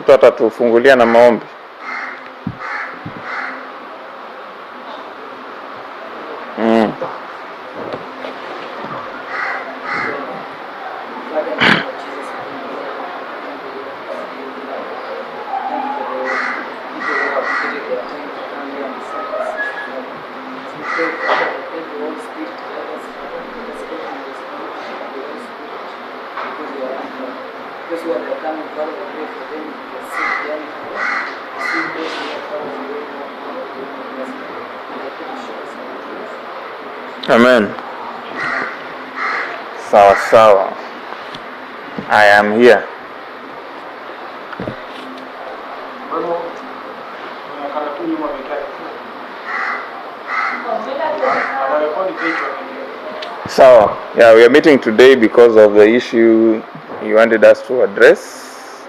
mtu atatufungulia na maombi. Amen. Sawa. I am here. So, yeah, we are meeting today because of the issue you wanted us to address.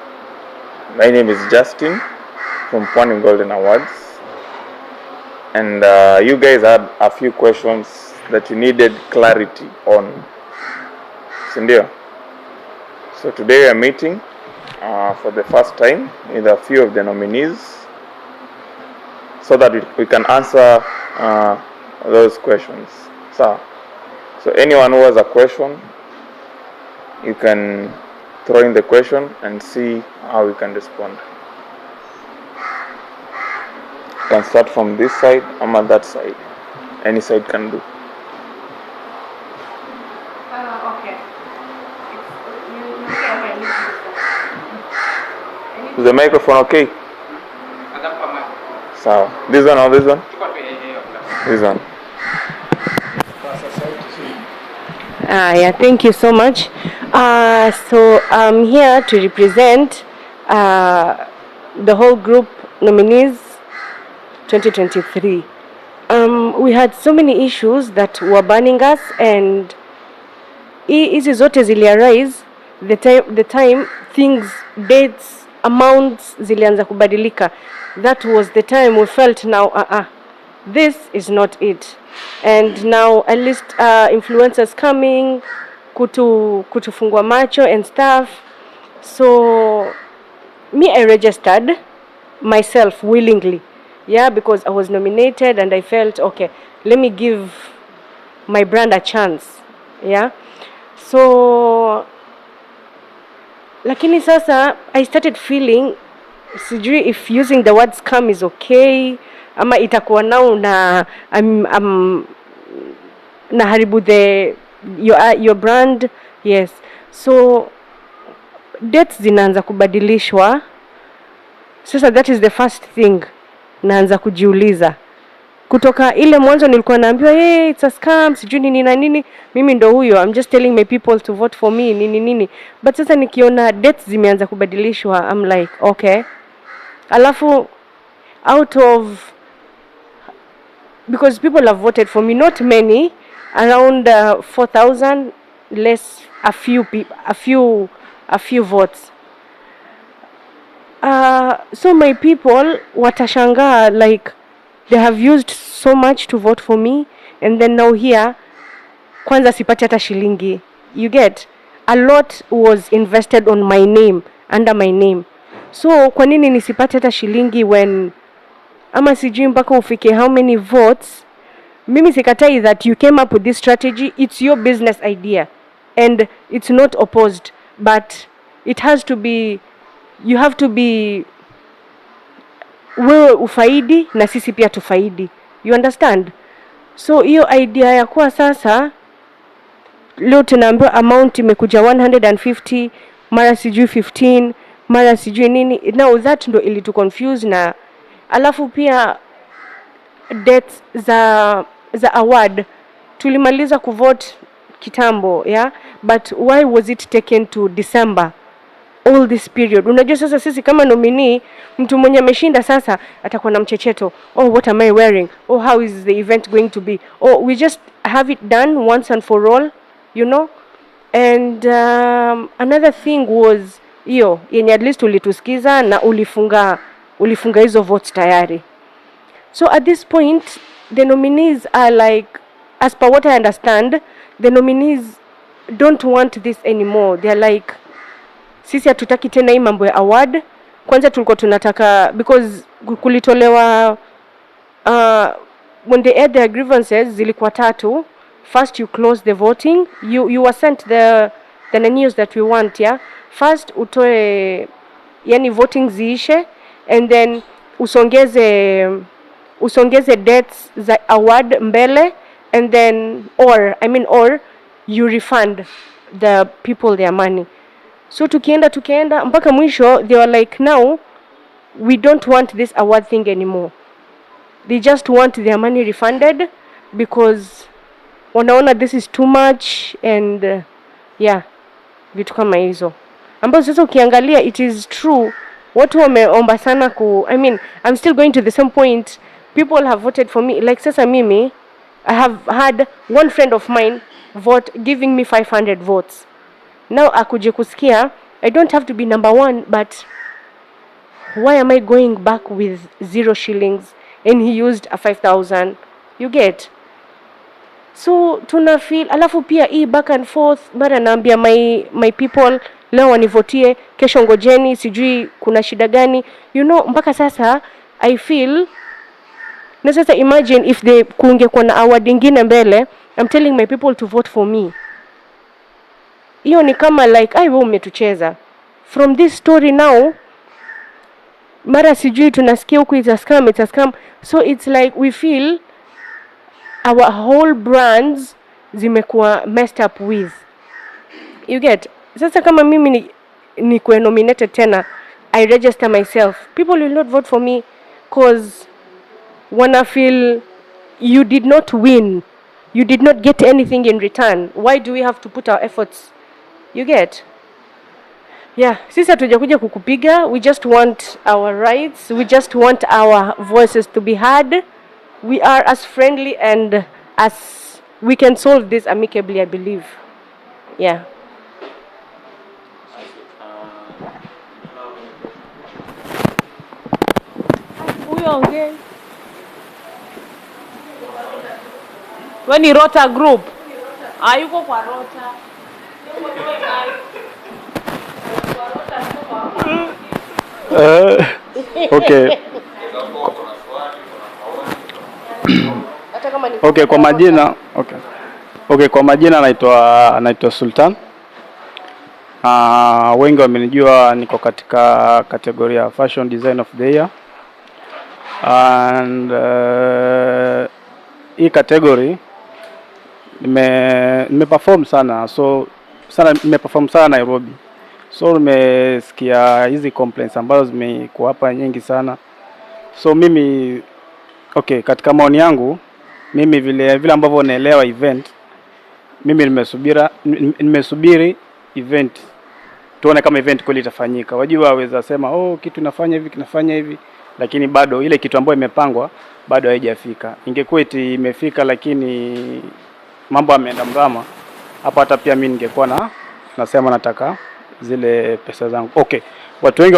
My name is Justin from Pwani Golden Awards. And you guys had a few questions that you needed clarity on. Sindio? So today we are meeting for the first time with a few of the nominees so that we can answer those questions. So anyone who has a question, you can throw in the question and see how we can respond. You can start from this side, I'm on that side. Any side can do. Okay. Is the microphone okay? So, this one or this one? This one. Yeah, thank you so much. So I'm here to represent the whole group nominees 2023. We had so many issues that were burning us, and hizi zote ziliarise the time things, dates, amounts zilianza kubadilika. That was the time we felt now this is not it. And now at least influencers coming kutufungua macho and stuff. So me, I registered myself willingly, because I was nominated and I felt okay, let me give my brand a chance. So lakini sasa I started feeling sijui if using the word scam is okay ama itakuwa now na haribu your brand. Yes, so dates zinaanza kubadilishwa. Sasa that is the first thing naanza kujiuliza. Kutoka ile mwanzo nilikuwa naambiwa it's a scam, sijui nini na nini, mimi ndo huyo, I'm just telling my people to vote for me nini. But sasa nikiona dates zimeanza kubadilishwa, I'm like okay. Alafu out of, because people have voted for me, not many, around 4,000, less a few votes. So my people watashangaa, like they have used so much to vote for me, and then now here kwanza sipati hata shilingi. You get, a lot was invested on my name, under my name. So kwa nini nisipati hata shilingi when ama sijui mpaka ufike how many votes? Mimi sikatai that you came up with this strategy, it's your business idea and it's not opposed, but it has to be, you have to be, wewe ufaidi na sisi pia tufaidi, you understand? So hiyo idea ya kuwa sasa leo tunaambiwa amount imekuja 150, mara sijui 15, mara sijui nini. Now that ndo ili to confuse. Na alafu pia dates za award tulimaliza kuvote kitambo, but why was it taken to December all this period? Unajua sasa sisi kama nominee, mtu mwenye ameshinda sasa atakuwa na mchecheto, what am I wearing, how is the event going to be, we just have it done once and for all, And another thing was hiyo yenye at least ulitusikiza na ulifunga hizo votes tayari. So at this point the nominees are like, as per what I understand, the nominees don't want this anymore. They are like, sisi hatutaki tena hii mambo ya award, kwanza tulikuwa tunataka, because kulitolewa when they aired their grievances zilikuwa 3. First you close the voting, you were sent the news that we want, yeah. First utoe, yani voting ziishe, and then usongeze dates za award mbele, and then or you refund the people their money. So tukienda mpaka mwisho, they were like, now we don't want this award thing anymore. They just want their money refunded because wanaona this is too much, and yeah, vitu kama hizo ambazo sasa ukiangalia it is true. Watu wameomba sana I'm still going to the same point. People have voted for me. Like sasa mimi, I have had one friend of mine vote giving me 500 votes. Now akuje kusikia, I don't have to be number 1, but why am I going back with 0 shillings and he used a 5,000? You get? So tuna feel, alafu pia hii back and forth, mara naambia my people leo wanivotie, kesho ngojeni, sijui kuna shida gani. You know, mpaka sasa I feel, na sasa imagine if they kungekuwa na award nyingine mbele, I'm telling my people to vote for me. Hiyo ni kama like, wewe umetucheza. From this story now, mara sijui tunasikia huku it's a scam. So it's like we feel our whole brands zimekuwa messed up with. You get? Sasa kama mimi ni kuwa nominated tena, I register myself. People will not vote for me because wanna feel you did not win. You did not get anything in return. Why do we have to put our efforts? You get? Yeah, sisi hatujakuja kukupiga. We just want our rights. We just want our voices to be heard. We are as friendly and as we can solve this amicably, I believe. Yeah. When ni Rotah group. Yuko kwa Rotah. Okay. Okay, kwa majina, kwa majina naitwa Sultan. Wengi wamenijua niko katika kategoria ya Fashion Design of the Year. And hii category nimeperform sana. Nimeperform sana Nairobi. So nimesikia hizi complaints ambazo zimekuwa hapa nyingi sana. So mimi katika maoni yangu, mimi vile ambavyo naelewa event, mimi nimesubiri event tuone kama event kweli itafanyika. Wajua waweza sema kitu kinafanya hivi, lakini bado ile kitu ambayo imepangwa bado haijafika. Ingekuwa imefika lakini mambo yameenda mrama, hapa hata pia mimi ningekuwa nasema nataka zile pesa zangu. Watu wengi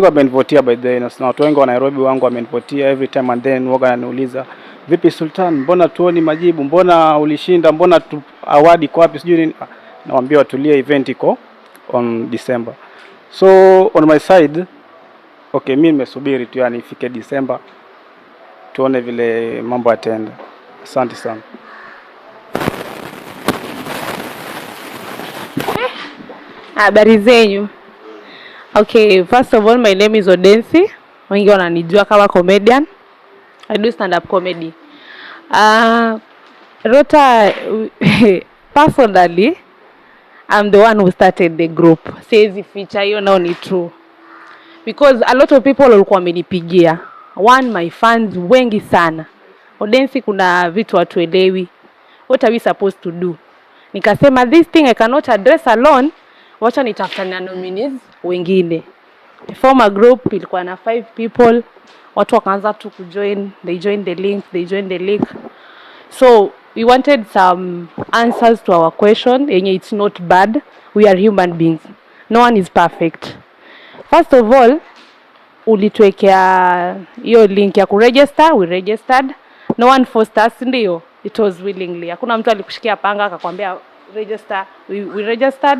wamenivotia by the way, na watu wengi wa Nairobi wangu wamenivotia every time, and then waga ananiuliza, vipi Sultan, mbona tuoni majibu, mbona ulishinda, mbona award iko wapi, sijui nini. Nawaambia watulie, event iko on December. So on my side, mimi nimesubiri tu yani ifike December tuone vile mambo yataenda. Asante sana. Habari zenyu. First of all, my name is Odensi. Wengi wananijua kama comedian. I do stand up comedy. Rotah, personally, I'm the one who started the group. Says if hiyo nao ni true. Because a lot of people walikuwa wamenipigia. One, my fans wengi sana. Odensi, kuna vitu hatuelewi. What are we supposed to do? Nikasema this thing I cannot address alone. Wacha nitafutane na nominees wengine. The former group ilikuwa na 5 people. Watu wakaanza tu kujoin. They joined the link. So we wanted some answers to our question. It's not bad. We are human beings. No one is perfect. First of all, ulituwekea hiyo link ya kuregister. We registered. No one forced us, ndio. It was willingly. Hakuna mtu alikushikia panga akakwambia register. We registered.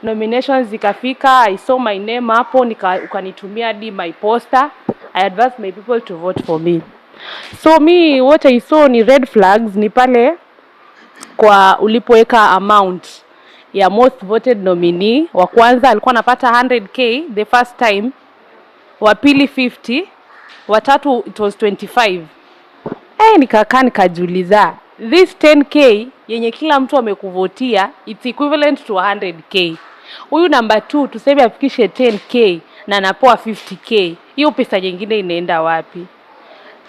nominations zikafika, I saw my name hapo, ukanitumia hadi my poster. I advised my people to vote for me. So me, what I saw ni red flags ni pale kwa ulipoweka amount ya most voted nominee. Wa kwanza alikuwa anapata 100k the first time, wa pili 50, wa tatu it was 25. Nikakaa nikajiuliza, this 10k yenye kila mtu amekuvotia, it's equivalent to 100k. Huyu number 2 tuseme afikishe 10k na anapoa 50k, hiyo pesa nyingine inaenda wapi?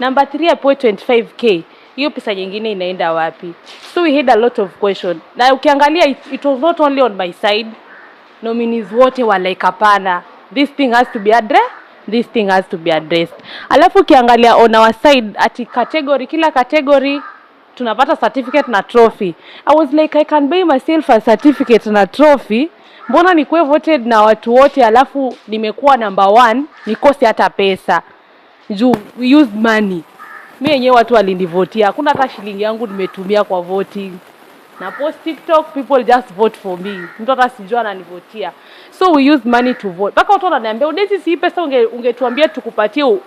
Number 3 apoe 25k, hiyo pesa nyingine inaenda wapi? So we had a lot of question. Na ukiangalia it was not only on my side. Nominees wote were like hapana, this thing has to be addressed, this thing has to be addressed. Alafu ukiangalia on our side ati category, kila category tunapata certificate na trophy. I was like, I can buy myself a certificate na trophy. Mbona nikuwe voted na watu wote alafu nimekuwa number 1 nikose hata pesa? We used money. Mimi yenyewe watu walinivotia, hakuna hata shilingi yangu nimetumia kwa voting. Na post TikTok, people just vote for me. Mtu hata sijua ananivotia. So we use money to vote. Paka watu wananiambia, "Udesi si pesa ungetuambia tukupatie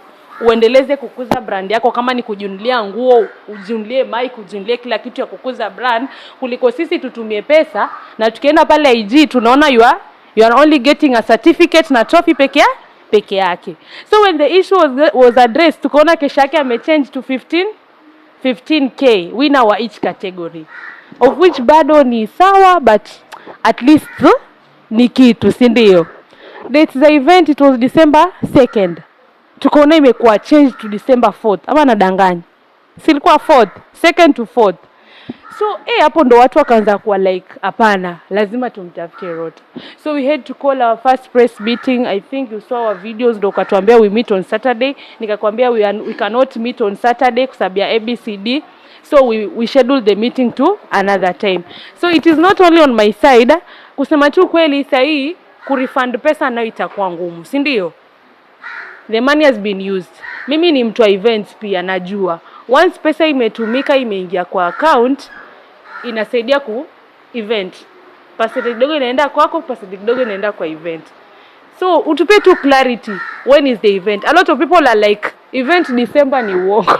uendeleze kukuza brand yako, kama ni kujinunulia nguo, ujinunulie mic, ujinunulie kila kitu ya kukuza brand, kuliko sisi tutumie pesa na tukienda pale IG tunaona you are only getting a certificate na trophy peke yake." So when the issue was addressed, tukaona kesha yake amechange to 15k winner wa each category, of which bado ni sawa, but at least ni kitu, si ndio? Date the event, it was December 2nd. Tukaona imekuwa change to December 4th. Ama nadanganya? Silikuwa 4th, 2nd to 4th. So hapo ndo watu wakaanza kuwa like hapana, lazima tumtafutie Rotah. So we had to call our first press meeting. I think you saw our videos, ndo ukatuambia we meet on Saturday. Nikakwambia we cannot meet on Saturday kwa sababu ya ABCD. So we scheduled the meeting to another time. So it is not only on my side. Kusema tu kweli sahi kurefund pesa nayo itakuwa ngumu, si ndio? The money has been used. Mimi ni mtu wa events pia, najua. Once pesa imetumika, imeingia kwa account, inasaidia ku event. Percentage kidogo inaenda kwako, percentage kidogo inaenda kwa event. So utupe tu clarity, when is the event? A lot of people are like, event December ni uongo.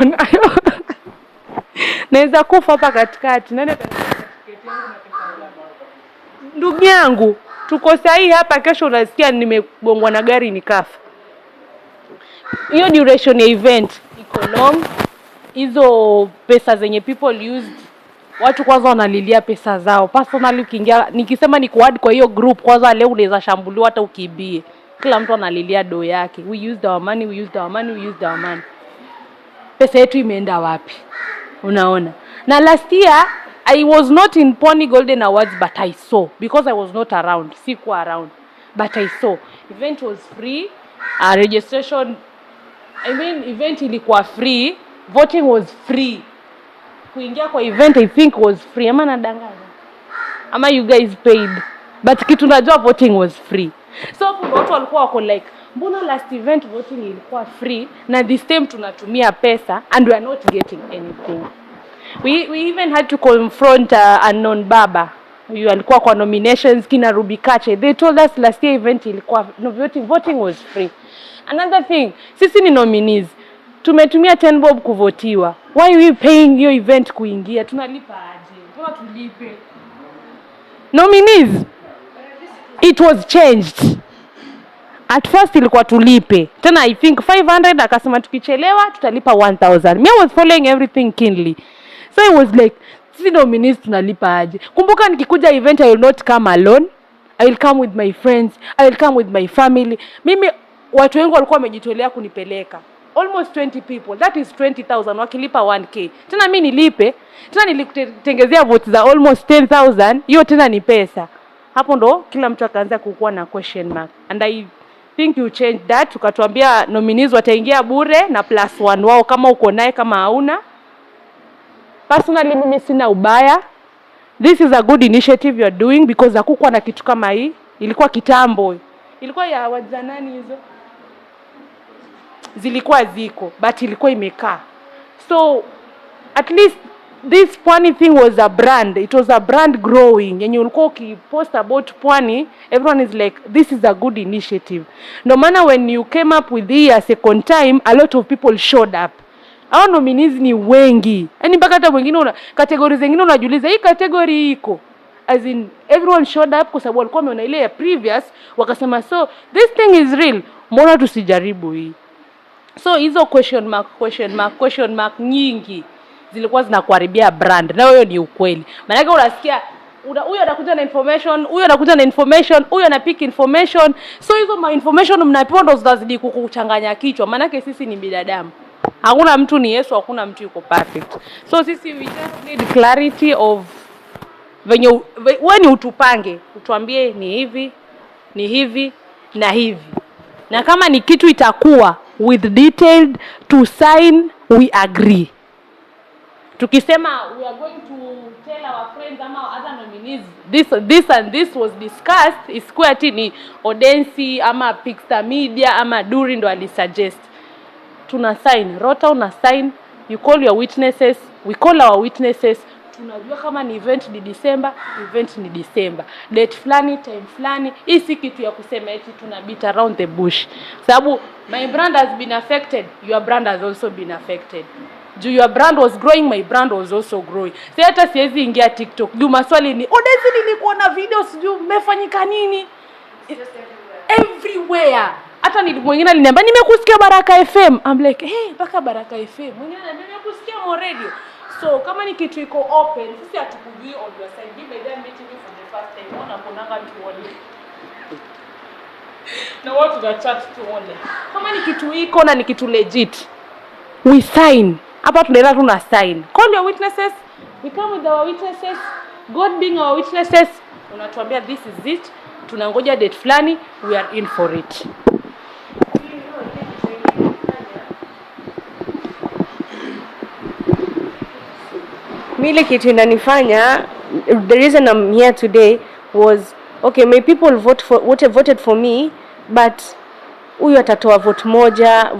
Naweza kufa hapa katikati. Nani atanunua tiketi yangu na pesa zangu? Ndugu yangu, tuko sahi hapa, kesho unasikia nimegongwa na gari nikafa. Hiyo duration ya event iko long. Hizo pesa zenye people used, watu kwanza wanalilia pesa zao. Personally ukiingia, nikisema ni kuad kwa hiyo group, kwanza leo unaweza shambuliwa hata ukibie. Kila mtu analilia do yake. We used our money. Pesa yetu imeenda wapi? Unaona? Na last year I was not in Pwani Golden Awards, but I saw, because I was not around. Sikuwa around, but I saw. Event was free. Registration, event ilikuwa free. Voting was free. Kuingia kwa event I think was free. Ama nadanganya? Ama you guys paid? But kitu najua voting was free. So watu walikuwa wako like, mbona last event voting ilikuwa free na this time tunatumia pesa and we are not getting anything? We even had to confront unknown baba. You alikuwa kwa nominations kina Rubikache. They told us last year event ilikuwa voting was free. Another thing, sisi ni nominees. Tumetumia 10 bob kuvotiwa. Why we paying your event kuingia? Tunalipa aje? Mbona tulipe? Nominees, it was changed. At first ilikuwa tulipe. Tena I think 500, akasema tukichelewa tutalipa 1000. Me was following everything keenly. So I was like, sisi nominees tunalipa aje? Kumbuka nikikuja event I will not come alone. I will come with my friends. I will come with my family. Mimi watu wengi walikuwa wamejitolea kunipeleka. Almost 20 people. That is 20,000 wakilipa 1k. Tena mimi nilipe. Tena nilitengezea votes za almost 10,000. Hiyo tena ni pesa. Hapo ndo kila mtu akaanza kukuwa na question mark. And I think you change that. Tukatuambia nominees wataingia bure na +1 wao kama uko naye, kama hauna. Personally mimi sina ubaya. This is a good initiative you are doing, because hakukuwa na kitu kama hii. Ilikuwa kitambo. Ilikuwa ya wazanani hizo. Zilikuwa ziko, but ilikuwa imekaa. So at least this Pwani thing was a brand. It was a brand growing. And you'll post about Pwani, everyone is like, this is a good initiative. No matter when you came up with it a second time, a lot of people showed up. Hao nominees ni wengi. Yaani mpaka hata wengine categories zingine unajiuliza hii category iko. As in everyone showed up kwa sababu walikuwa wameona ile ya previous wakasema so this thing is real. Mbona tusijaribu hii? So hizo question mark nyingi zilikuwa zinakuharibia brand. Na hiyo ni ukweli. Maana yake unasikia huyo anakuja na information, huyo anakuja na information, huyo anapick information. So hizo information mnapewa ndo zitazidi kukuchanganya kichwa. Maana yake sisi ni binadamu. Hakuna mtu ni Yesu, hakuna mtu yuko perfect. So sisi we just need clarity of venye wewe ni utupange, utuambie ni hivi na hivi. Na kama ni kitu itakuwa with detailed to sign, we agree. Tukisema we are going to tell our friends ama other nominees this and this was discussed, isikuwa ati ni Odensi ama Pixta Media ama Duri ndo alisuggest. Tuna sign, Rotah una sign, you call your witnesses, we call our witnesses. Tunajua kama ni event ni December, event ni December. Date flani, time flani, hii si kitu ya kusema eti tuna beat around the bush. Sababu my brand has been affected, your brand has also been affected. Your brand was growing, my brand was also growing. Si hata siwezi ingia TikTok. Juu maswali ni, Odezi nilikuwa na videos, juu mmefanyika nini? Everywhere. Hata mwingine aliniambia nimekusikia Baraka FM. I'm like, hey, mpaka Baraka FM. Mwingine ananiambia nimekusikia Mo Radio. So kama ni kitu iko open, sisi hatukujui on your side. Give them meeting you for the first time. Ona kunanga tuone. Na watu tuna chat tuone. Kama ni kitu iko na ni kitu legit, we sign. Hapa tunaenda tuna sign. Call your witnesses. We come with our witnesses. God being our witnesses. Unatuambia this is it. Tunangoja date flani, we are in for it. Mile kitu inanifanya, the reason I'm here today was, okay, may people voted for me, but huyu atatoa vote moja.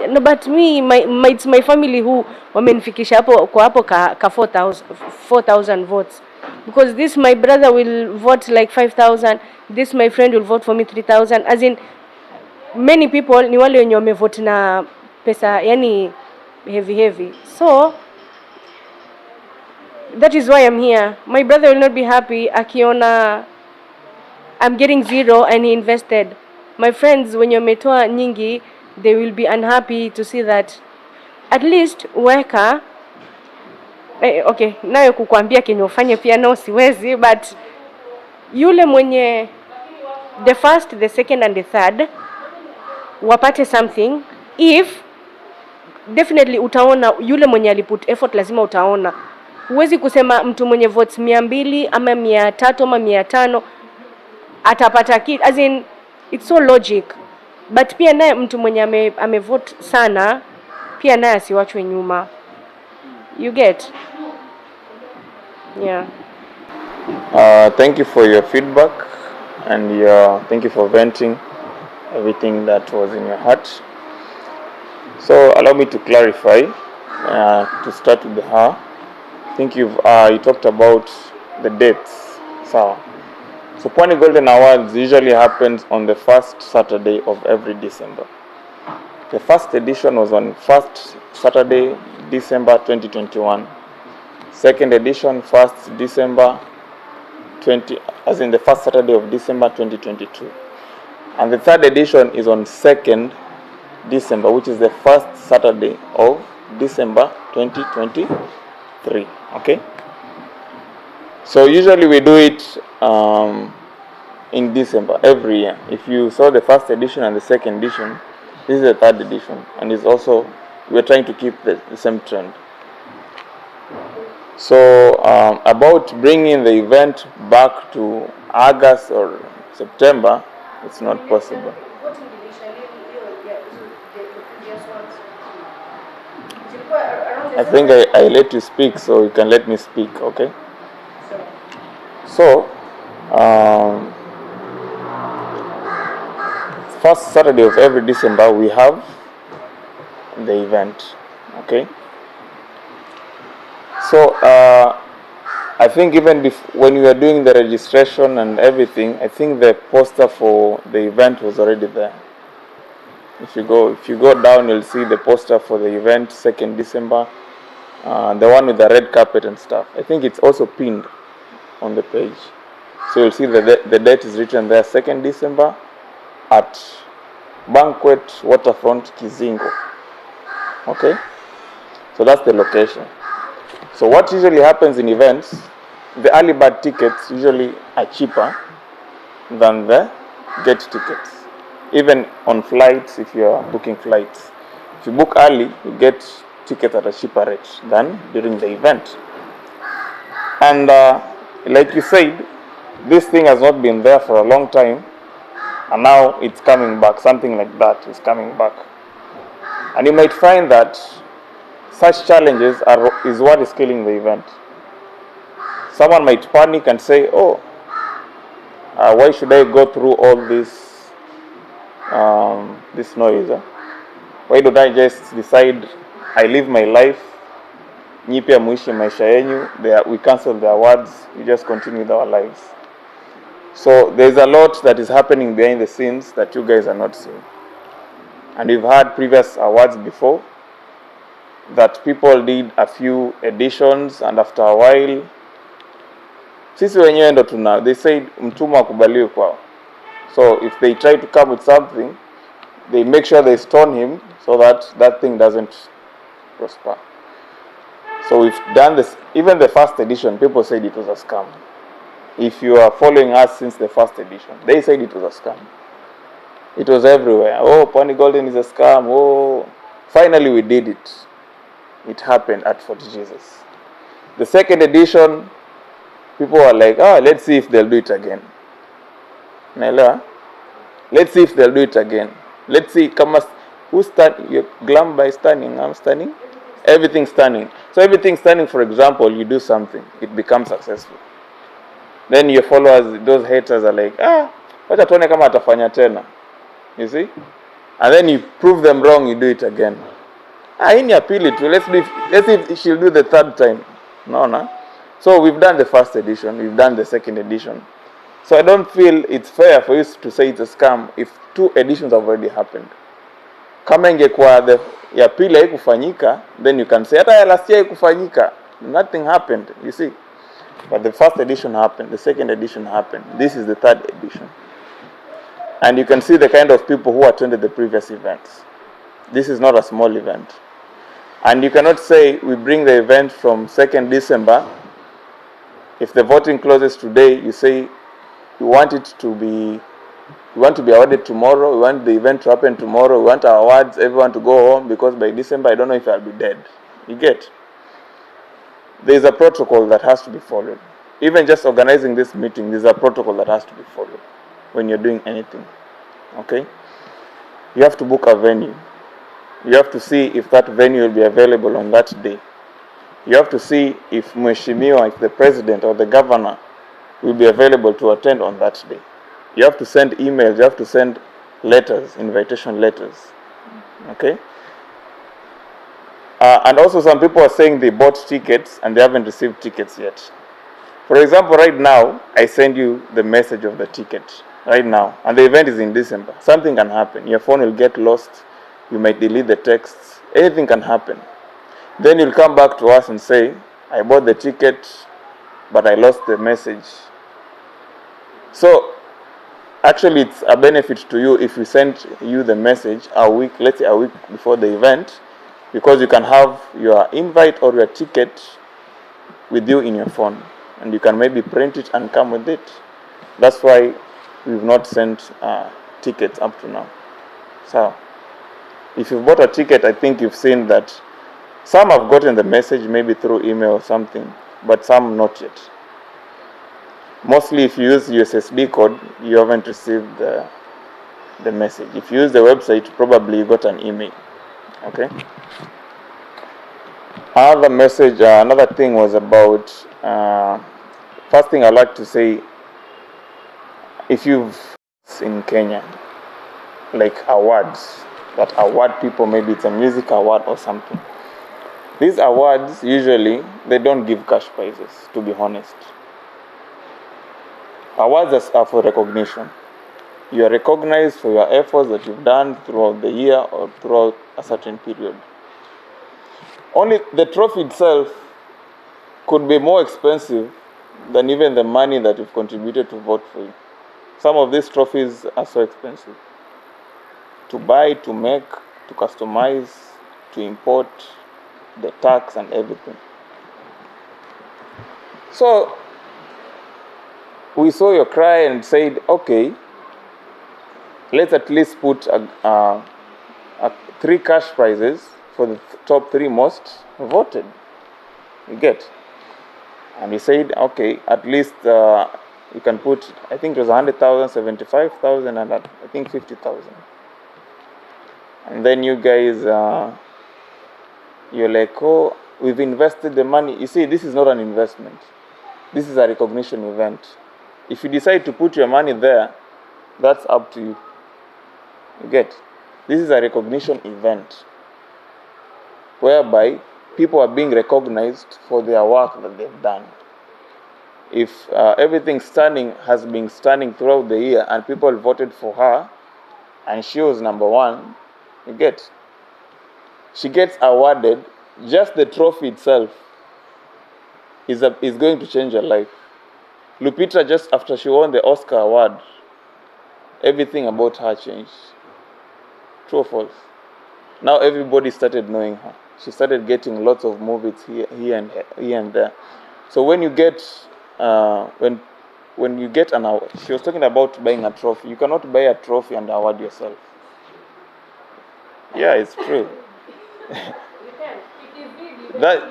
No, but me, it's my family who wamenifikisha hapo kwa hapo ka 4,000 votes. Because this my brother will vote like 5,000, this my friend will vote for me 3,000. As in, many people ni wale wenye wamevote na pesa, yani heavy. So that is why I'm here. My brother will not be happy akiona I'm getting 0 and he invested. My friends wenye wametoa nyingi, they will be unhappy to see that at least weka okay, nayo kukuambia kenye ufanye pia nao siwezi, but yule mwenye the first, the second and the third wapate something. If definitely utaona yule mwenye aliput effort, lazima utaona. Huwezi kusema mtu mwenye votes 200 ama 300 ama 500 atapata kitu. As in, it's so logic. But pia naye mtu mwenye amevote sana pia naye asiwachwe nyuma. You get? Yeah. Thank you for your feedback and thank you for venting everything that was in your heart. So allow me to clarify, to start with her. I think you talked about the dates. So Pwani Golden Awards usually happens on the first Saturday of every December. The first edition was on first Saturday, December 2021. Second edition, 1st December as in the first Saturday of December 2022. And the third edition is on 2nd December, which is the first Saturday of December 2023. Okay? So usually we do it in December every year. If you saw the first edition and the second edition, this is the third edition, and it's also, we're trying to keep the same trend. So about bringing the event back to August or September, it's not possible. I think I let you speak, so you can let me speak, okay? So, first Saturday of every December, we have the event, okay? So I think even when we were doing the registration and everything, I think the poster for the event was already there. If you go down, you'll see the poster for the event, 2nd December, the one with the red carpet and stuff. I think it's also pinned on the page. So you'll see the date is written there, 2nd December at Banquet Waterfront Kizingo. Okay? So that's the location. So what usually happens in events, the early bird tickets usually are cheaper than the gate tickets. Even on flights, if you are booking flights. If you book early, you get tickets at a cheaper rate than during the event. And like you said, this thing has not been there for a long time, and now it's coming back. Something like that is coming back. And you might find that such challenges is what is killing the event. Someone might panic and say, oh, why should I go through all this noise? Why don't I just decide I live my life, nyi pia muishi maisha yenyu, we cancel the awards, we just continue with our lives. So there's a lot that is happening behind the scenes that you guys are not seeing. And we've had previous awards before that people did a few editions, and after a while sisi wenyewe ndo they said mtumwa akubaliwe kwao. So if they try to come with something, they make sure they stone him so that thing doesn't prosper. So we've done this. Even the first edition, people said it was a scam. If you are following us since the first edition, they said it was a scam. It was everywhere. Oh, Pwani Golden is a scam. Oh, finally we did it. It happened at Fort Jesus. The second edition, people were like, let's see if they'll do it again. Naelewa? Let's see if they'll do it again. Let's see, who's standing? You're glum by standing. I'm standing. Everything's standing. So everything's standing. For example, you do something, it becomes successful. Then your followers, those haters are like, wacha tuone kama atafanya tena. You see? And then you prove them wrong, you do it again. Hii ni appeal it. Let's see if she'll do the third time. No. So we've done the first edition, we've done the second edition. So I don't feel it's fair for you to say it's a scam if 2 editions have already happened. Kama ingekuwa ya pili haikufanyika, then you can say hata ya last year haikufanyika. Nothing happened, you see. But the first edition happened, the second edition happened. This is the third edition. And you can see the kind of people who attended the previous events. This is not a small event. And you cannot say we bring the event from 2nd December. If the voting closes today, you say we want to be awarded tomorrow, we want the event to happen tomorrow, we want our awards, everyone to go home, because by December I don't know if I'll be dead. You get? There is a protocol that has to be followed. Even just organizing this meeting, there's a protocol that has to be followed when you're doing anything. Okay? You have to book a venue. You have to see if that venue will be available on that day. You have to see if Mheshimiwa, if the president or the governor will be available to attend on that day. You have to send emails, you have to send letters, invitation letters. Okay? And also some people are saying they bought tickets and they haven't received tickets yet. For example, right now, I send you the message of the ticket. Right now. And the event is in December. Something can happen. Your phone will get lost. You might delete the texts. Anything can happen. Then you'll come back to us and say, I bought the ticket, but I lost the message. So, actually it's a benefit to you if we send you the message let's say a week before the event, because you can have your invite or your ticket with you in your phone. And you can maybe print it and come with it. That's why we've not sent tickets up to now. So, if you've bought a ticket, I think you've seen that some have gotten the message maybe through email or something, but some not yet. Mostly if you use USSD code, you haven't received the message. If you use the website, probably you got an email. Okay? Another thing was about, first thing I'd like to say, if you've in Kenya, like awards, that award people, maybe it's a music award or something. These awards, usually, they don't give cash prizes, to be honest. Awards are for recognition. You are recognized for your efforts that you've done throughout the year or throughout a certain period. Only the trophy itself could be more expensive than even the money that you've contributed to vote for you. Some of these trophies are so expensive to buy, to make, to customize, to import, the tax and everything. So we saw your cry and said, okay, let's at least put 3 cash prizes for the top 3 most voted. You get? And we said, okay, at least you can put, I think it was 100,000, 75,000, and I think 50,000. And then you guys, you're like, oh, we've invested the money. You see, this is not an investment. This is a recognition event. If you decide to put your money there, that's up to you. You get? This is a recognition event whereby people are being recognized for their work that they've done. If everything has been standing throughout the year and people voted for her and she was number 1, you get? She gets awarded, just the trophy itself is going to change her life. Lupita, just after she won the Oscar award, everything about her changed. True or false? Now everybody started knowing her. She started getting lots of movies here and there. So when you get when you get an award, she was talking about buying a trophy. You cannot buy a trophy and award yourself. Yeah, it's true. That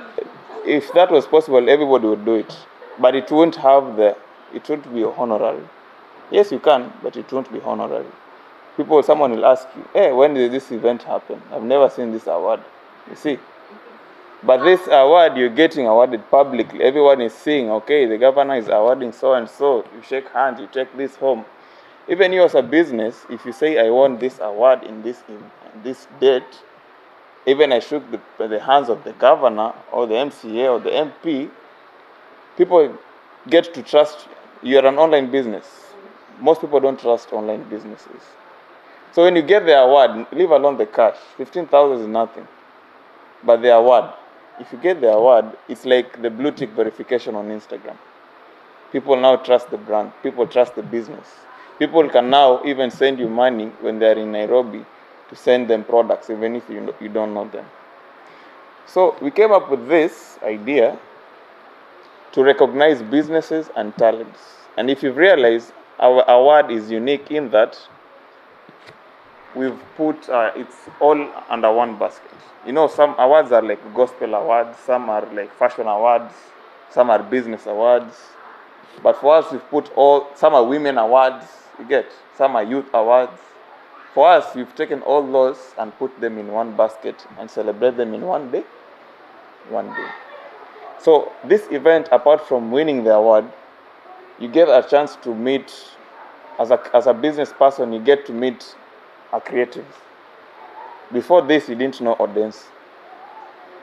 if that was possible, everybody would do it, but it won't be honorary. Yes, you can, but it won't be honorary. Someone will ask you, hey, when did this event happen? I've never seen this award. You see? But this award, you're getting awarded publicly. Everyone is seeing, okay, the governor is awarding so-and-so. You shake hands, you take this home. Even you as a business, if you say, I want this award in this date, even I shook the hands of the governor or the MCA or the MP, people get to trust you. You're an online business. Most people don't trust online businesses. So when you get the award, leave alone the cash. 15,000 is nothing. But the award, if you get the award, it's like the blue tick verification on Instagram. People now trust the brand. People trust the business. People can now even send you money when they're in Nairobi to send them products, even if you don't know them. So we came up with this idea to recognize businesses and talents. And if you've realized, our award is unique in that we've put it's all under one basket. You know, some awards are like gospel awards, some are like fashion awards, some are business awards. But for us, we've put some are women awards, you get, some are youth awards. For us, we've taken all those and put them in one basket and celebrate them in one day. So this event, apart from winning the award, you get a chance to meet, as a business person, you get to meet a creative. Before this, you didn't know Odense.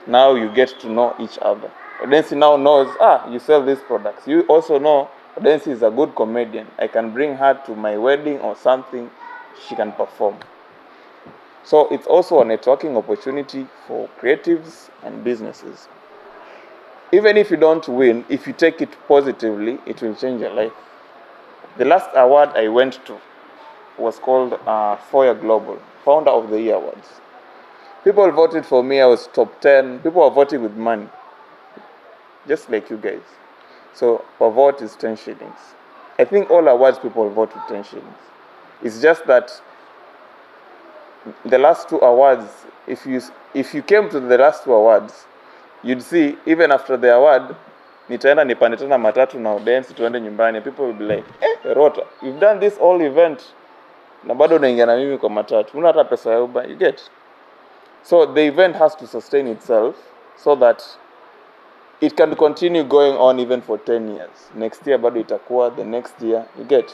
Now you get to know each other. Odense now knows, you sell these products. You also know Odense is a good comedian. I can bring her to my wedding or something, she can perform. So it's also a networking opportunity for creatives and businesses. Even if you don't win, if you take it positively, it will change your life. The last award I went to was called Foyer Global, Founder of the Year Awards. People voted for me, I was top 10. People are voting with money, just like you guys. So per vote is 10 shillings. I think all awards people vote with 10 shillings. It's just that the last 2 awards, if you came to the last 2 awards, you'd see, even after the award, nitaenda nipande tena matatu na dance tuende nyumbani. People will be like, Rotah, you've done this whole event, na bado unaingia na mimi kwa matatu. Una hata pesa ya Uber, you get? So the event has to sustain itself so that it can continue going on even for 10 years. Next year bado itakuwa, the next year, you get?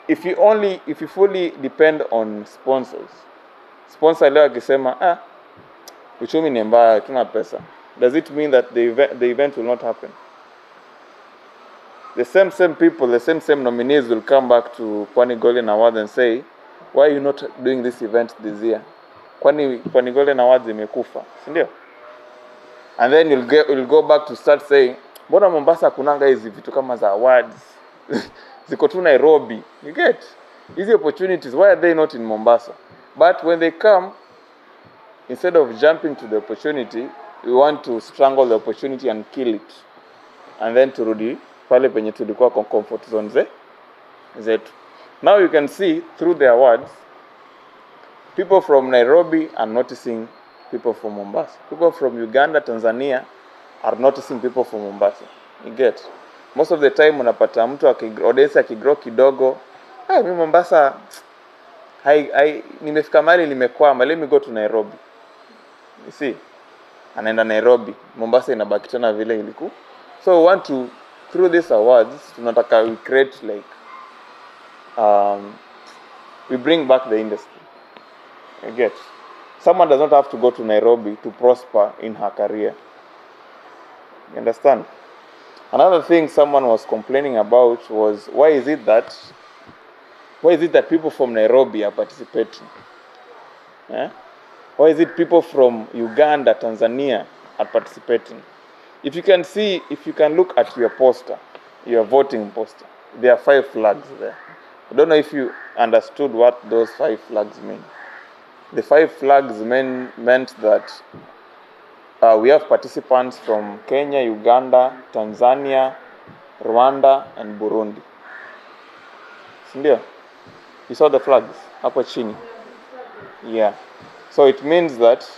If you fully depend on sponsors, sponsor leo akisema, uchumi ni mbaya, tuna pesa. Does it mean that the event will not happen? The same people, the same nominees will come back to Pwani Golden Awards and say, why are you not doing this event this year? Kwani Pwani Golden Awards imekufa, si ndio? And then you'll go back to start saying, mbona Mombasa kunanga hizi vitu kama za awards? Ziko tu Nairobi. You get? These opportunities, why are they not in Mombasa? But when they come, instead of jumping to the opportunity, we want to strangle the opportunity and kill it. And then turudi pale penye tulikuwa kwa comfort zone zetu. Now you can see through the awards, people from Nairobi are noticing people from Mombasa. People from Uganda, Tanzania are noticing people from Mombasa. You get? Most of the time unapata mtu audience akigrow kidogo, mimi Mombasa nimefika mahali nimekwama, let me go to Nairobi. You see? Anaenda Nairobi, Mombasa inabaki tena vile iliku. So we want to, through these awards, tunataka we create like we bring back the industry. You get? Someone does not have to go to Nairobi to prosper in her career. You understand? Another thing someone was complaining about was, why is it that people from Nairobi are participating? Why is it people from Uganda, Tanzania are participating? If you can look at your poster, your voting poster, there are 5 flags there. I don't know if you understood what those 5 flags mean. The 5 flags meant that we have participants from Kenya, Uganda, Tanzania, Rwanda, and Burundi. Sindio? You saw the flags hapo chini? Yeah. So it means that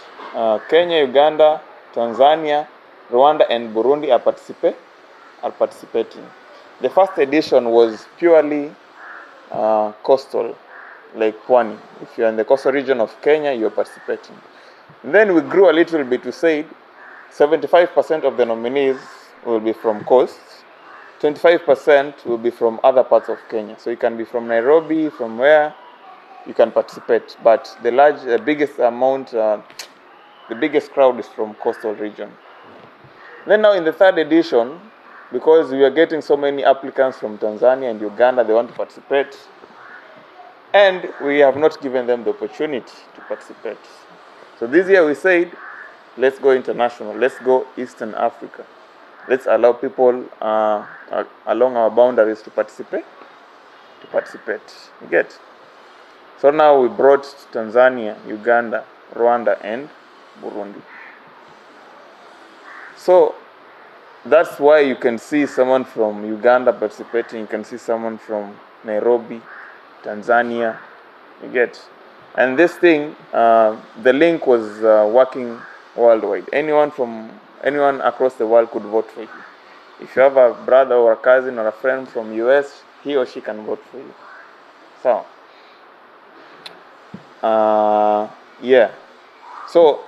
Kenya, Uganda, Tanzania, Rwanda, and Burundi are participating. The first edition was purely coastal, like Pwani. If you're in the coastal region of Kenya, you're participating. And then we grew a little bit to say 75% of the nominees will be from coast, 25% will be from other parts of Kenya. So you can be from Nairobi, from where you can participate. But the biggest amount, the biggest crowd is from coastal region. Then now in the third edition, because we are getting so many applicants from Tanzania and Uganda, they want to participate. And we have not given them the opportunity to participate. So this year we said, let's go international. Let's go Eastern Africa. Let's allow people along our boundaries to participate. You get? So now we brought Tanzania, Uganda, Rwanda, and Burundi. So that's why you can see someone from Uganda participating. You can see someone from Nairobi, Tanzania. You get? And this thing, the link was working worldwide. Anyone across the world could vote for you. If you have a brother or a cousin or a friend from US, he or she can vote for you. So, yeah. So,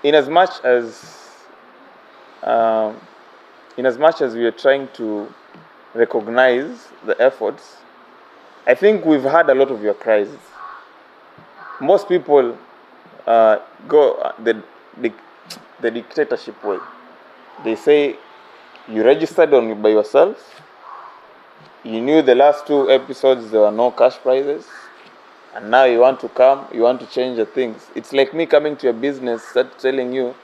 in as much as we are trying to recognize the efforts, I think we've had a lot of your cries. Most people go the dictatorship way. They say you registered by yourself. You knew the last 2 episodes there were no cash prizes, and now you want to come, you want to change the things. It's like me coming to your business, start telling you,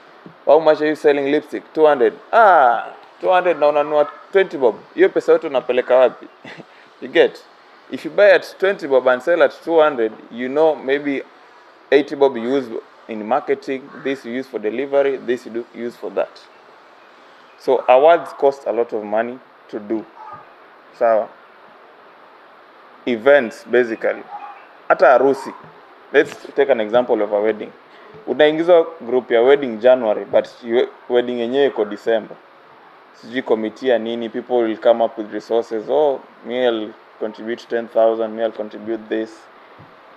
how much are you selling lipstick? 200. 200 na unanunua 20 bob. Hiyo pesa yote unapeleka wapi? You get? If you buy at 20 bob and sell at 200, you know maybe 80 bob you use in marketing, this you use for delivery, this you use for that. So awards cost a lot of money to do. So events basically. Hata harusi. Let's take an example of a wedding. Unaingizwa group ya wedding January, but wedding yenyewe iko December. Sijui committee ya nini, people will come up with resources. Oh, me I'll contribute 10,000, me I'll contribute this.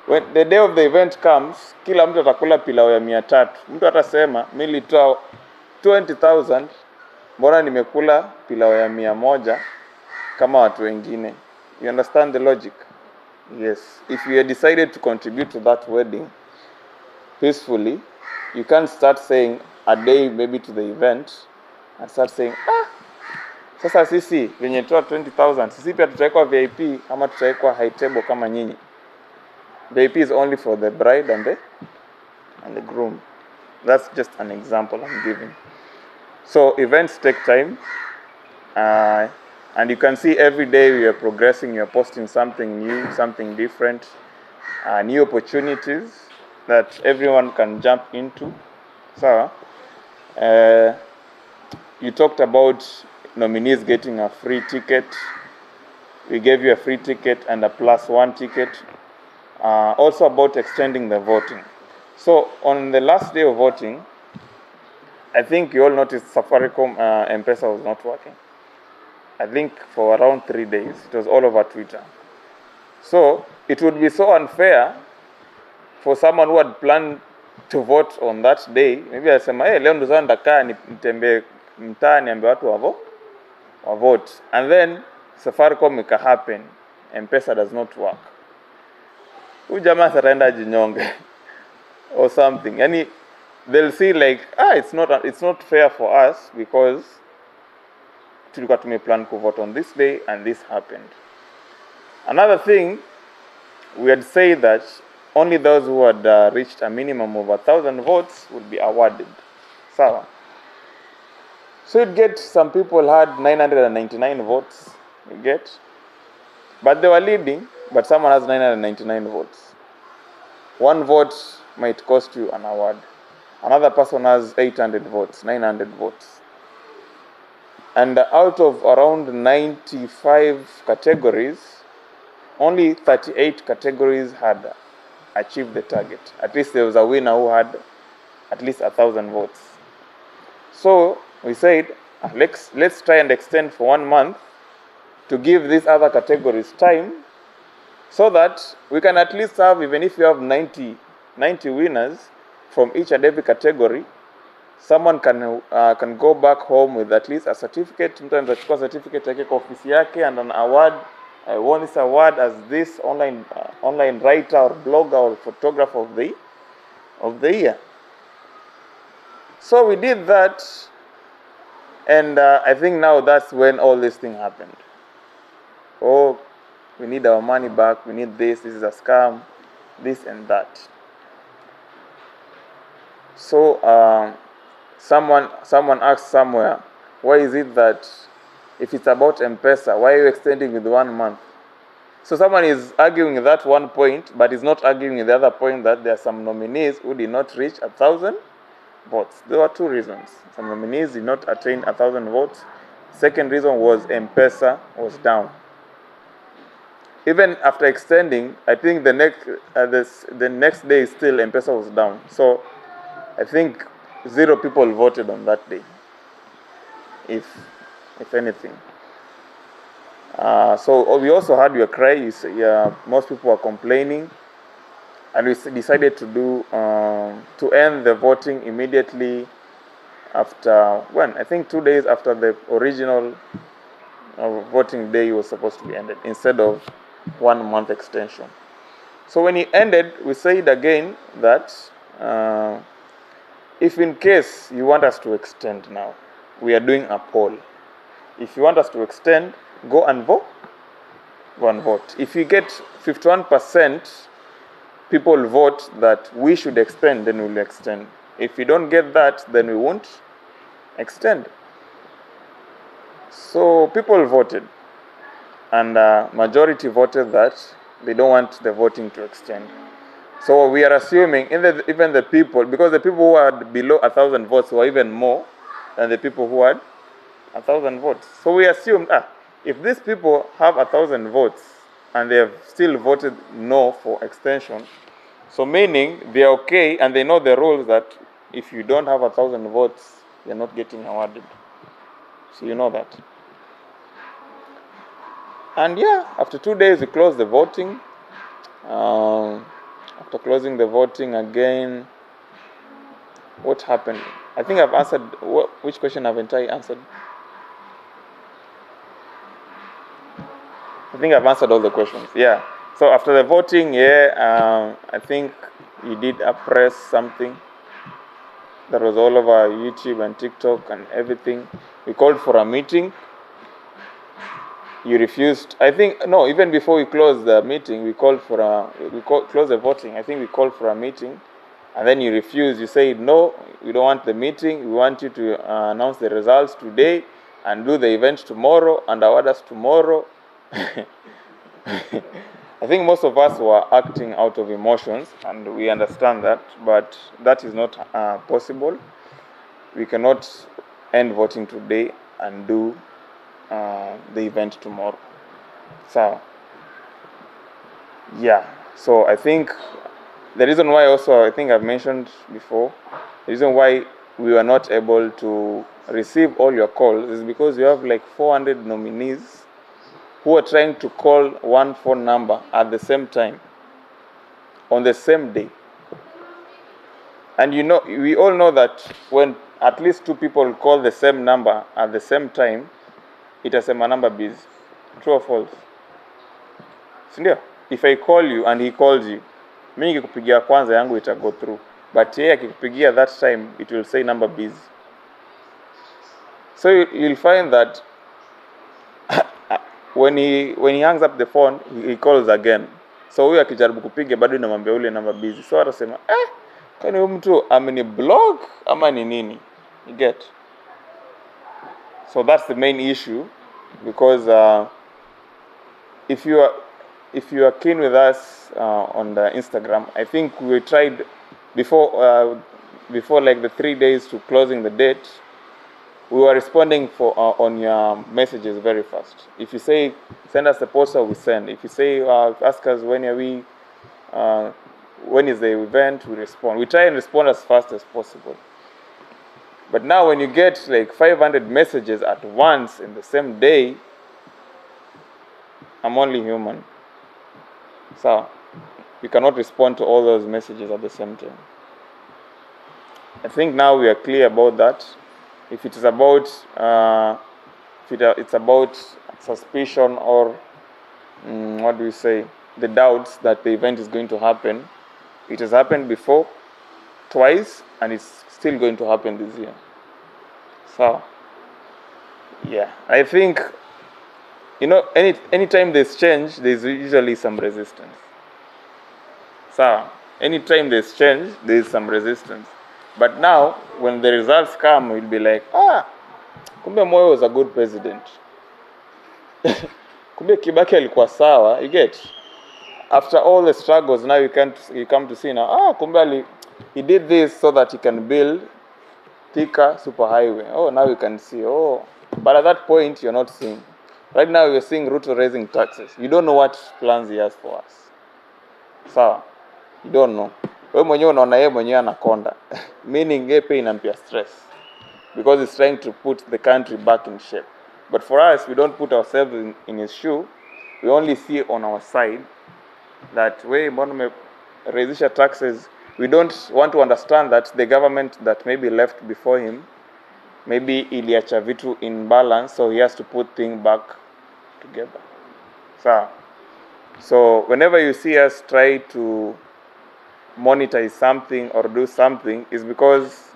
When the day of the event comes, kila mtu atakula pilau ya 300. Mtu atasema, mimi nilitoa 20,000, mbona nimekula pilau ya 100 kama watu wengine. You understand the logic? Yes. If you decided to contribute to that wedding peacefully, you can't start saying a day maybe to the event and start saying sasa sisi venye toa 20,000 sisi pia tutawekwa VIP ama tutawekwa high table kama nyinyi. VIP is only for the bride and the groom. That's just an example I'm giving. So events take time, and you can see every day we are progressing. You are posting something new, something different, new opportunities that everyone can jump into. So you talked about nominees getting a free ticket. We gave you a free ticket and a +1 ticket. Also about extending the voting. So on the last day of voting, I think you all noticed Safaricom M-Pesa was not working. I think for around 3 days. It was all over Twitter. So it would be so unfair for someone who had planned to vote on that day. Maybe asema, hey, leo ndo ndakaa nitembee mtaa niambie watu wa vote. And then Safaricom ika happen. M-Pesa does not work. Huyu jamaa ataenda jinyonge or something. Yani they'll see like it's not fair for us because tulikuwa tumeplan to vote on this day and this happened. Another thing, we had said that only those who had reached a minimum of 1,000 votes would be awarded. So you'd get some people had 999 votes, you get, but they were leading, but someone has 999 votes. One vote might cost you an award. Another person has 800 votes, 900 votes. And out of around 95 categories, only 38 categories had achieved the target. At least there was a winner who had at least 1,000 votes. So we said, let's try and extend for 1 month to give these other categories time so that we can at least have, even if you have 90 winners from each and every category, someone can go back home with at least a certificate. Sometimes a certificate yake kwa ofisi yake and an award. I won this award as this online writer or blogger or photographer of the year. So we did that, and I think now that's when all this thing happened. Oh, we need our money back. We need this. This is a scam. This and that. So someone asked somewhere, why is it that if it's about M-Pesa, why are you extending with 1 month? So someone is arguing that one point, but is not arguing the other point that there are some nominees who did not reach 1,000 votes. There were 2 reasons. Some nominees did not attain 1,000 votes. Second reason was M-Pesa was down. Even after extending, I think the next day still M-Pesa was down. So I think 0 people voted on that day, if anything. So we also heard your cry. Most people were complaining, and we decided to end the voting immediately after I think 2 days after the original voting day was supposed to be ended, instead of 1 month extension. So when it ended, we said again that if in case you want us to extend now, we are doing a poll. If you want us to extend, go and vote. If you get 51% people vote that we should extend, then we'll extend. If you don't get that, then we won't extend. So people voted, and majority voted that they don't want the voting to extend. So we are assuming even the people, because the people who had below 1,000 votes were even more than the people who had 1,000 votes. So we assumed, if these people have 1,000 votes and they have still voted no for extension, so meaning they are okay and they know the rules that if you don't have 1,000 votes, you're not getting awarded. So you know that. And after 2 days we closed the voting. After closing the voting again, what happened? I think I've answered. Which question haven't I answered? I think I've answered all the questions. Yeah. So after the voting, I think you did press something. that was all over YouTube and TikTok and everything. We called for a meeting. You refused. I think, no, even before we closed the meeting, we called for closed the voting. I think we called for a meeting, and then you refused. You said, no, we don't want the meeting. We want you to announce the results today and do the event tomorrow and award us tomorrow. I think most of us were acting out of emotions, and we understand that, but that is not possible. We cannot end voting today and do the event tomorrow. So, yeah. So I think the reason why also, I think I've mentioned before, the reason why we were not able to receive all your calls is because you have like 400 nominees who are trying to call one phone number at the same time, on the same day. And you know, we all know that when at least 2 people call the same number at the same time, it has a number busy. True or false? Sindio? If I call you and he calls you, mimi nikikupigia kwanza yangu ita go through. But yeye akikupigia that time, it will say number busy. So you'll find that when he hangs up the phone, he calls again. So huyu akijaribu kupiga bado inamwambia ule number busy. So atasema, kwani huyu mtu ameni block ama ni nini? You get? So that's the main issue, because if you are keen with us on the Instagram, I think we tried before like the 3 days to closing the date, we were responding on your messages very fast. If you say send us the poster, we send. If you say ask us when is the event, we respond. We try and respond as fast as possible. But now when you get like 500 messages at once in the same day, I'm only human. So we cannot respond to all those messages at the same time. I think now we are clear about that. If it is about it's about suspicion or what do we say, the doubts that the event is going to happen, it has happened before twice, and it's still going to happen this year. So yeah, I think, you know, anytime there's change, there's usually some resistance. So anytime there's change, there's some resistance. But now, when the results come, we'll be like, kumbe Moi was a good president. Kumbe Kibaki alikuwa sawa, you get? After all the struggles, now you come to see now, kumbe he did this so that he can build Thika superhighway. Oh, now you can see, but at that point, you're not seeing. Right now, you're seeing Rotah raising taxes. You don't know what plans he has for us. Sawa, you don't know. Wewe mwenyewe unaona yeye mwenyewe anakonda. Meaning yeye pia inampia stress, because he's trying to put the country back in shape. But for us, we don't put ourselves in his shoe. We only see on our side that way mbona raisisha taxes. We don't want to understand that the government that maybe left before him, maybe iliacha vitu in balance, so he has to put things back together. So whenever you see us try to monetize something or do something, is because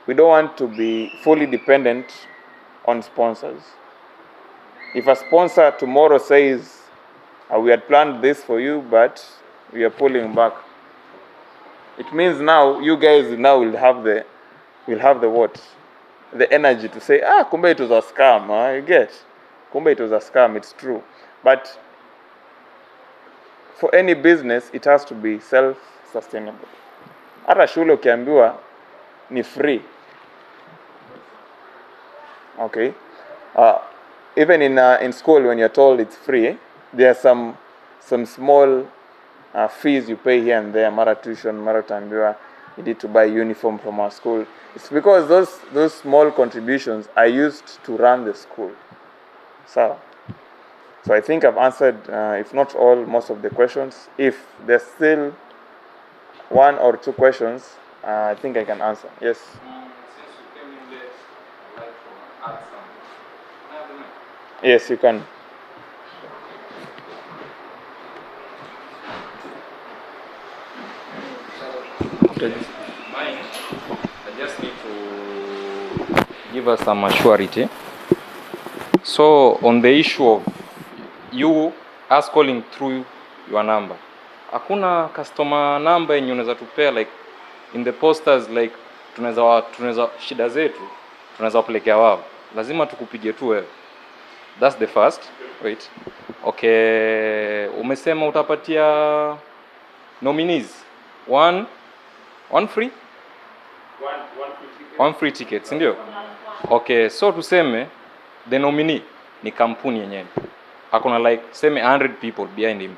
we don't want to be fully dependent on sponsors. If a sponsor tomorrow says, we had planned this for you, but we are pulling back, it means now you guys now will have the what? The energy to say, kumbe it was a scam, you get? Kumbe it was a scam, it's true. But for any business, it has to be self-sustainable. Hata shule ukiambiwa ni free. Okay? Even in school, when you're told it's free, there are some small fees you pay here and there. Mara tuition, mara tambiwa, you need to buy uniform from our school. It's because those small contributions are used to run the school. So I think I've answered, if not all, most of the questions. If there's still 1 or 2 questions, I think I can answer. Yes? Since you came in late, I'd like to add something. Can I have the mic? Yes, you can. My mind, I just need to give us some assurity. So on the issue of us calling through your number, hakuna customer number yenye unaweza tupea like in the posters, like tunaweza shida zetu tunaweza wapelekea wao, lazima tukupige tu wewe. That's the first. Wait. Okay, umesema utapatia nominees one free one free ticket, si ndio? Okay, so tuseme the nominee ni kampuni yenyewe, hakuna like seme 100 people behind him,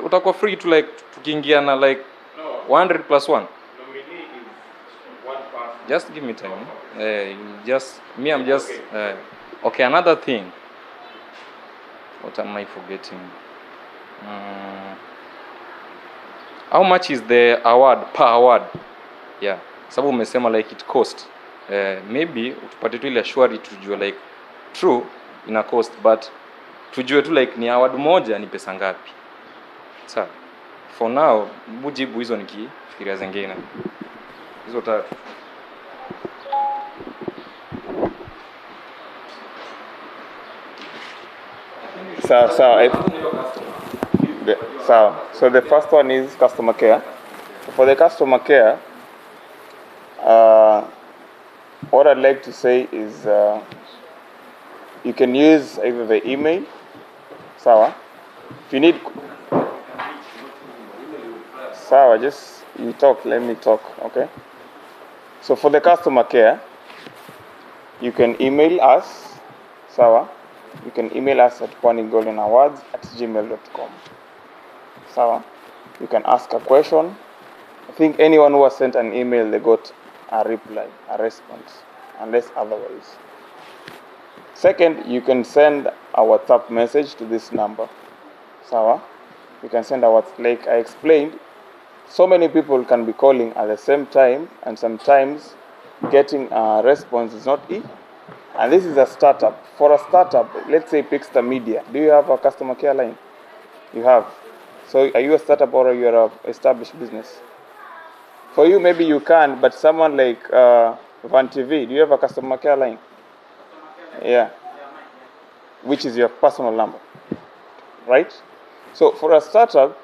utakuwa free to like tukiingia na like 100 plus 1. Nominee is one person. Just give me time. I'm just okay, another thing. What am I forgetting? How much is the award per award? Yeah, sababu umesema like it cost. Maybe utupate tu ile assurity tujue like true ina cost, but tujue tu like ni award moja ni pesa ngapi. Sawa. For now, bujibu hizo nikifikiria zingine. Hizo tatu. So the first one is customer care. For the customer care, what I'd like to say is you can use either the email, sawa. If you need, sawa, just you talk, let me talk, okay? So for the customer care, you can email us, sawa. You can email us at pwanigoldenawards@gmail.com. Sawa. You can ask a question. I think anyone who has sent an email, they got a reply, a response, unless otherwise. Second, you can send a WhatsApp message to this number. Sawa. You can send a WhatsApp, like I explained, so many people can be calling at the same time, and sometimes getting a response is not easy. And this is a startup. For a startup, let's say Pixter Media, do you have a customer care line? You have. So are you a startup or are you an established business? For you, maybe you can, but someone like Van TV, do you have a customer care line? Yeah. Which is your personal number, right? So for a startup,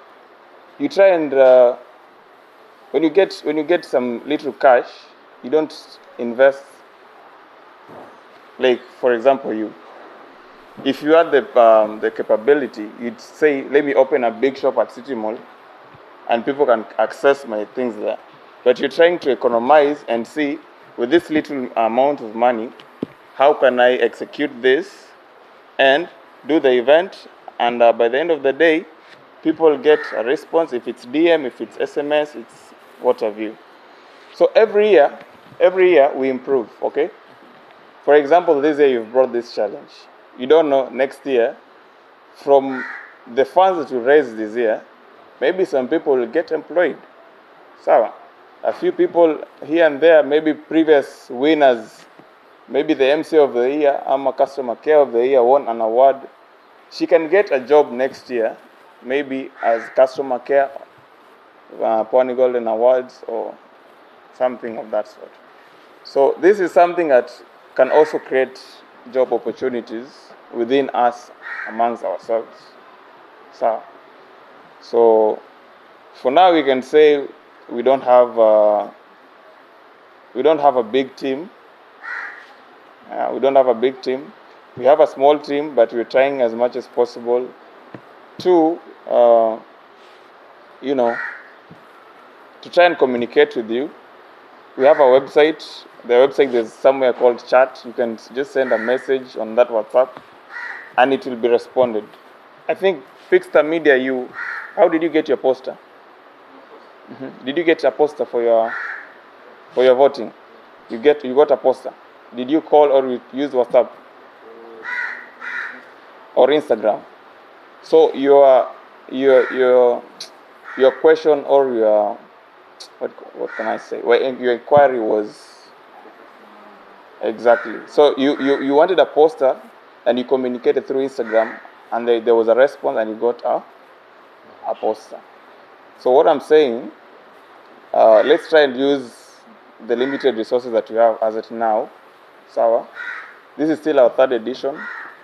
you try and when you get some little cash, you don't invest. Like, for example, if you had the capability, you'd say, let me open a big shop at City Mall and people can access my things there. But you're trying to economize and see, with this little amount of money, how can I execute this and do the event? And by the end of the day, people get a response. If it's DM, if it's SMS, it's what have you. So every year we improve, okay? For example, this year you've brought this challenge. You don't know next year, from the funds that you raise this year, maybe some people will get employed. So, a few people here and there, maybe previous winners, maybe the MC of the year, a customer care of the year won an award. She can get a job next year, maybe as customer care, Pwani Golden Awards or something of that sort. So this is something that can also create job opportunities within us, amongst ourselves. So for now, we can say we don't have a big team. We don't have a big team. We have a small team, but we're trying as much as possible to, to try and communicate with you. We have a website. The website is somewhere called chat. You can just send a message on that WhatsApp and it will be responded. I think Pixter Media, how did you get your poster? Mm-hmm. Did you get a poster for your voting? You got a poster. Did you call or you use WhatsApp or Instagram? So your question or your what can I say? Well, your inquiry was exactly. So you wanted a poster and you communicated through Instagram, and there was a response and you got a poster. So what I'm saying, let's try and use the limited resources that we have as of now. Sawa. This is still our 3rd edition.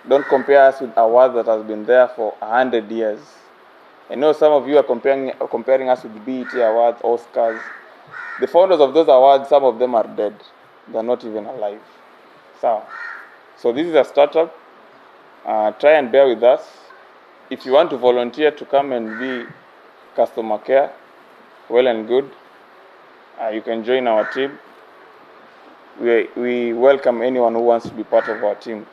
Don't compare us with awards that has been there for 100 years. I know some of you are comparing us with BET awards, Oscars. The founders of those awards, some of them are dead. They're not even alive. So this is a startup. Try and bear with us. If you want to volunteer to come and be customer care, well and good. You can join our team. We welcome anyone who wants to be part of our team.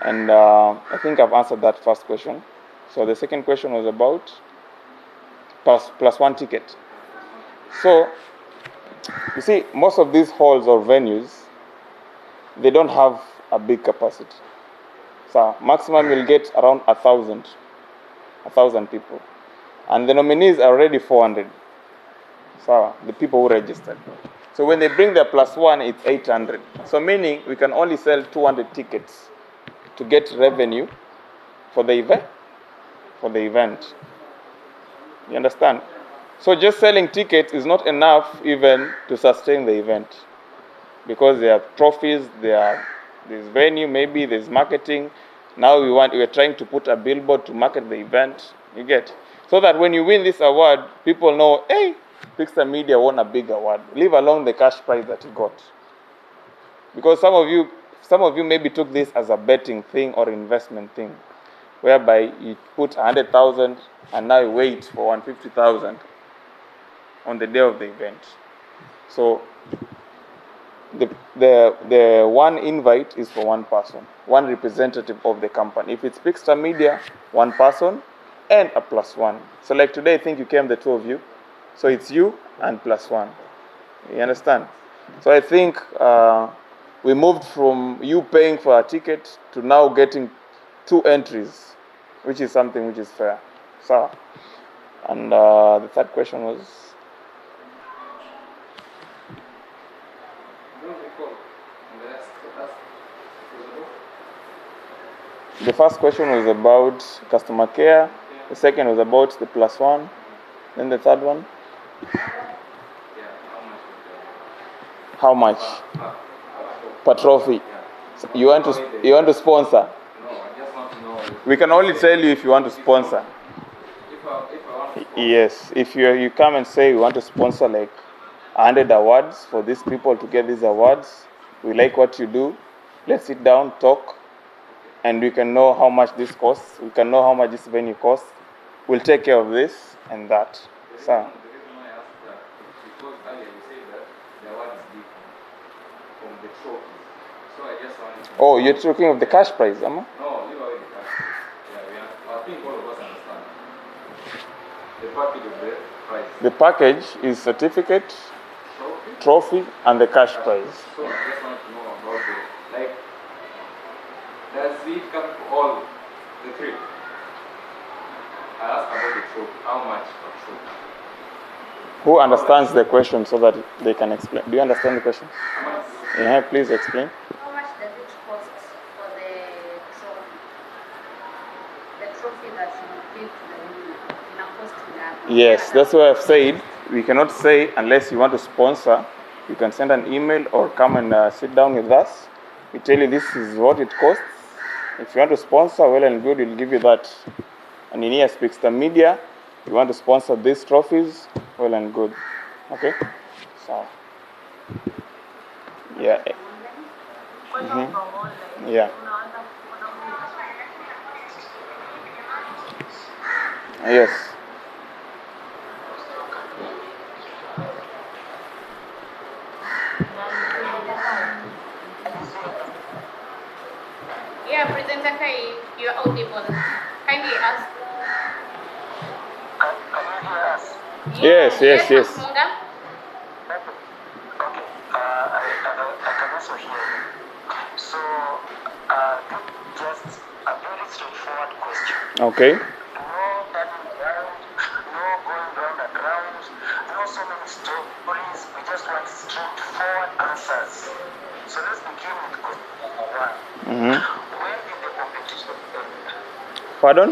And I think I've answered that first question. So the second question was about plus one ticket. So you see, most of these halls or venues, they don't have a big capacity. So maximum you'll get around 1,000 people. And the nominees are already 400. So the people who registered. So when they bring their plus one, it's 800. So meaning we can only sell 200 tickets to get revenue for the event. You understand? So just selling tickets is not enough even to sustain the event, because there are trophies, there's venue, maybe there's marketing. Now we're trying to put a billboard to market the event. You get? So that when you win this award, people know, hey, Pixar Media won a big award. Leave alone the cash prize that you got. Because some of you maybe took this as a betting thing or investment thing, whereby you put 100,000 and now you wait for 150,000 on the day of the event. So the one invite is for one person, one representative of the company. If it's Pixar Media, one person and a plus one. So like today, I think you came, the two of you. So it's you and plus one. You understand? So I think we moved from you paying for a ticket to now getting 2 entries, which is something which is fair. So, and the third question was? The first question was about customer care. The second was about the plus one. Then the third one? How much? Per trophy. So you want to sponsor? We can only tell you if you want to sponsor. Yes, if you come and say you want to sponsor like 100 awards for these people to get these awards, we like what you do. Let's sit down, talk, and we can know how much this costs. We can know how much this venue costs. We'll take care of this and that. So. The reason why I asked that is because earlier you said that the award is different from the trophies. So I just wanted to... Oh, you're talking of the cash prize, Amma? No, leave away the cash prize. Yeah, I think all of us understand. The package of the prize. The package is certificate, trophy, and the cash prize. So I just wanted to know about does it come to all the 3? I asked about the trophy. How much for trophy? Who understands the question so that they can explain? Do you understand the question? Yeah, please explain. How much does it cost for the trophy? The trophy that you give to the winner in a cost to that? Yes, that's what I've said. We cannot say unless you want to sponsor. You can send an email or come and sit down with us. We tell you this is what it costs. If you want to sponsor, well and good, we'll give you that. And in here speaks the media. You want to sponsor these trophies, well and good. Okay? So, yeah. Mm-hmm. Yeah. Yes. Yeah, Presenter Kai, you're audible. Kindly ask. Yes. Mafunga. Okay, I can also hear you. So, just a very straightforward question. Okay. No turning around, no going round and round, no so many stories. We just want straightforward answers. So let's begin with question number 1. Mm-hmm. When did the competition end? Pardon?